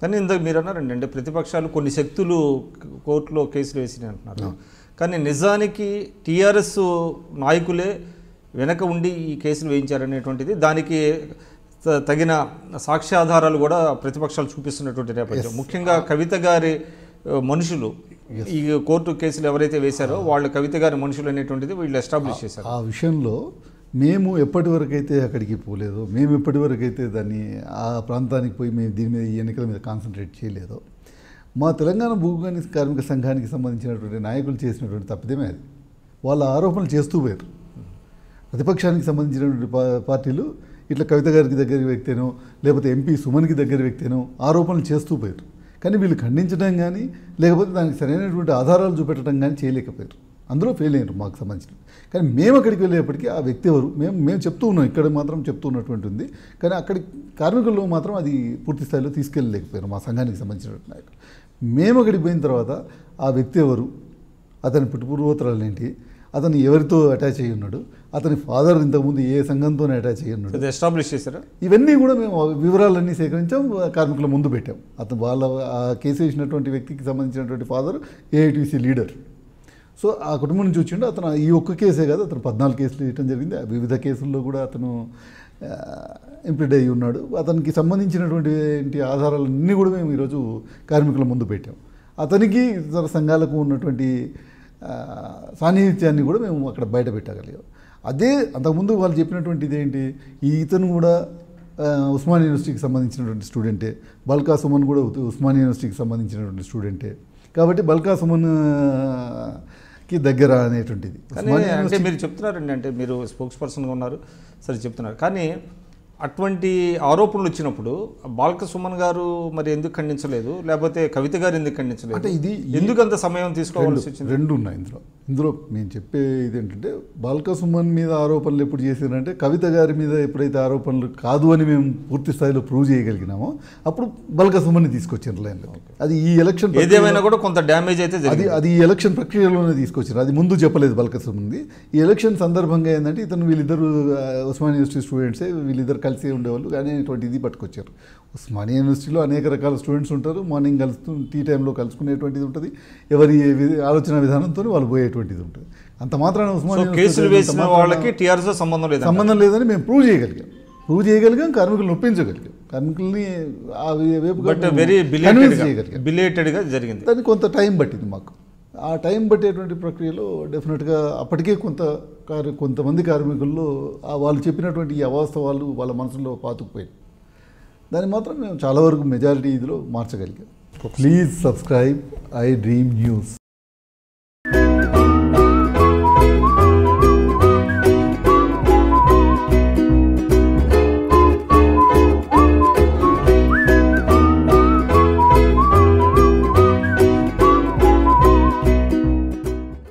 కానీ ఇందాక మీరు అన్నారండి, అంటే ప్రతిపక్షాలు కొన్ని శక్తులు కోర్టులో కేసులు వేసినాయి అంటున్నారు. కానీ నిజానికి టీఆర్ఎస్ నాయకులే వెనక ఉండి ఈ కేసులు వేయించారనేటువంటిది, దానికి తగిన సాక్ష్యాధారాలు కూడా ప్రతిపక్షాలు చూపిస్తున్నటువంటి నేపథ్యం. ముఖ్యంగా కవిత గారి మనుషులు ఈ కోర్టు కేసులు ఎవరైతే వేశారో వాళ్ళు కవిత గారి మనుషులు అనేటువంటిది వీళ్ళు ఎస్టాబ్లిష్ చేశారు. ఆ విషయంలో మేము ఎప్పటివరకైతే అక్కడికి పోలేదో, మేము ఎప్పటివరకైతే దాన్ని ఆ ప్రాంతానికి పోయి మేము దీని మీద ఈ ఎన్నికల మీద కాన్సన్ట్రేట్ చేయలేదో, మా తెలంగాణ భూగని కార్మిక సంఘానికి సంబంధించినటువంటి నాయకులు చేసినటువంటి తప్పిదమే అది. వాళ్ళ ఆరోపణలు చేస్తూ పోయారు. ప్రతిపక్షానికి సంబంధించినటువంటి పార్టీలు ఇట్లా కవిత గారికి దగ్గర వ్యక్తేనో లేకపోతే ఎంపీ సుమన్కి దగ్గర వ్యక్తేనో ఆరోపణలు చేస్తూ పోయారు. కానీ వీళ్ళు ఖండించడం కానీ లేకపోతే దానికి సరైనటువంటి ఆధారాలు చూపెట్టడం కానీ చేయలేకపోయారు. అందులో ఫెయిల్ అయ్యారు మాకు సంబంధించిన. కానీ మేము అక్కడికి వెళ్ళేప్పటికీ ఆ వ్యక్తి ఎవరు మేము చెప్తూ ఉన్నాం, ఇక్కడ మాత్రం చెప్తూ ఉన్నటువంటి ఉంది. కానీ అక్కడి కార్మికుల్లో మాత్రం అది పూర్తి స్థాయిలో తీసుకెళ్ళలేకపోయారు మా సంఘానికి సంబంధించినటువంటి నాయకులు. మేము అక్కడికి పోయిన తర్వాత ఆ వ్యక్తి ఎవరు, అతని పుట్టుపూర్వోత్తరాలు ఏంటి, అతను ఎవరితో అటాచ్ అయ్యి ఉన్నాడు, అతని ఫాదర్ ఇంతకుముందు ఏ సంఘంతోనే అటాచ్ అయ్యి ఉన్నాడు, ఎస్టాబ్లిష్ చేశారా, ఇవన్నీ కూడా మేము వివరాలన్నీ సేకరించాం, కార్మికుల ముందు పెట్టాం. అతను వాళ్ళ ఆ కేసు వేసినటువంటి వ్యక్తికి సంబంధించినటువంటి ఫాదర్ ఏఐటీసీ లీడర్. సో ఆ కుటుంబం నుంచి వచ్చిండు. అతను ఈ ఒక్క కేసే కాదు, అతను 14 కేసులు వేయటం జరిగింది. వివిధ కేసుల్లో కూడా అతను ఇంప్లీడ్ అయ్యి ఉన్నాడు. అతనికి సంబంధించినటువంటి ఆధారాలన్నీ కూడా మేము ఈరోజు కార్మికుల ముందు పెట్టాం. అతనికి ఇతర సంఘాలకు ఉన్నటువంటి సాన్నిహిత్యాన్ని కూడా మేము అక్కడ బయట పెట్టగలిగాం. అదే అంతకుముందు వాళ్ళు చెప్పినటువంటి ఇదేంటి, ఇతను కూడా ఉస్మానియా యూనివర్సిటీకి సంబంధించినటువంటి స్టూడెంటే, బల్కా సుమన్ కూడా ఉస్మానియా యూనివర్సిటీకి సంబంధించినటువంటి స్టూడెంటే, కాబట్టి బల్కా సుమన్కి దగ్గర అనేటువంటిది. అంటే మీరు చెప్తున్నారండి, అంటే మీరు స్పోక్స్ పర్సన్గా ఉన్నారు సరే చెప్తున్నారు. కానీ అటువంటి ఆరోపణలు వచ్చినప్పుడు బాల్క సుమన్ గారు మరి ఎందుకు ఖండించలేదు, లేకపోతే కవిత గారు ఎందుకు ఖండించలేదు, అంటే ఇది ఎందుకు అంత సమయం తీసుకోవాల్సి వచ్చింది? రెండు ఉన్నాయి ఇందులో మేము చెప్పే ఇది ఏంటంటే, బాల్క సుమన్ మీద ఆరోపణలు ఎప్పుడు చేశారంటే కవిత గారి మీద ఎప్పుడైతే ఆరోపణలు కాదు అని మేము పూర్తి స్థాయిలో ప్రూవ్ చేయగలిగినామో అప్పుడు బాల్క సుమన్ని తీసుకొచ్చారు లైన్లో. అది ఈ ఎలక్షన్ ఏదేమైనా కూడా కొంత డ్యామేజ్ అయితే అది ఈ ఎలక్షన్ ప్రక్రియలోనే తీసుకొచ్చారు. అది ముందు చెప్పలేదు బాల్క సుమన్ది. ఈ ఎలక్షన్ సందర్భంగా ఏంటంటే ఇతను వీళ్ళిద్దరు ఉస్మానియా యూనివర్సిటీ స్టూడెంట్సే, వీళ్ళిద్దరు కలిసి ఉండేవాళ్ళు, కానీ ఇటువంటి ఇది పట్టుకొచ్చారు. ఉస్మానియా యూనివర్సిటీలో అనేక రకాల స్టూడెంట్స్ ఉంటారు, మార్నింగ్ కలుస్తూ టీ టైంలో కలుసుకునేటువంటిది ఉంటుంది, ఎవరి ఆలోచన విధానంతో వాళ్ళు పోయేటువంటిది ఉంటుంది. అంత మాత్రాన ఉస్మానియా కేసులు వేసిన వాళ్ళకి టీఆర్ఎస్ సంబంధం లేదని మేము ప్రూవ్ చేయగలిగాం, కార్మికులను ఒప్పించగలిగాం, కార్మికుల్ని ఆ వైపు బిలేటెడ్గా జరిగింది. దానికి కొంత టైం పట్టింది మాకు. ఆ టైం పట్టేటువంటి ప్రక్రియలో డెఫినెట్గా అప్పటికే కొంతమంది కార్మికుల్లో వాళ్ళు చెప్పినటువంటి ఈ అవాస్తవాలు వాళ్ళ మనసులో పాతుకుపోయింది. దాన్ని మాత్రం మేము చాలా వరకు మెజారిటీ ఇదిలో మార్చగలిగాం. Please subscribe I Dream news.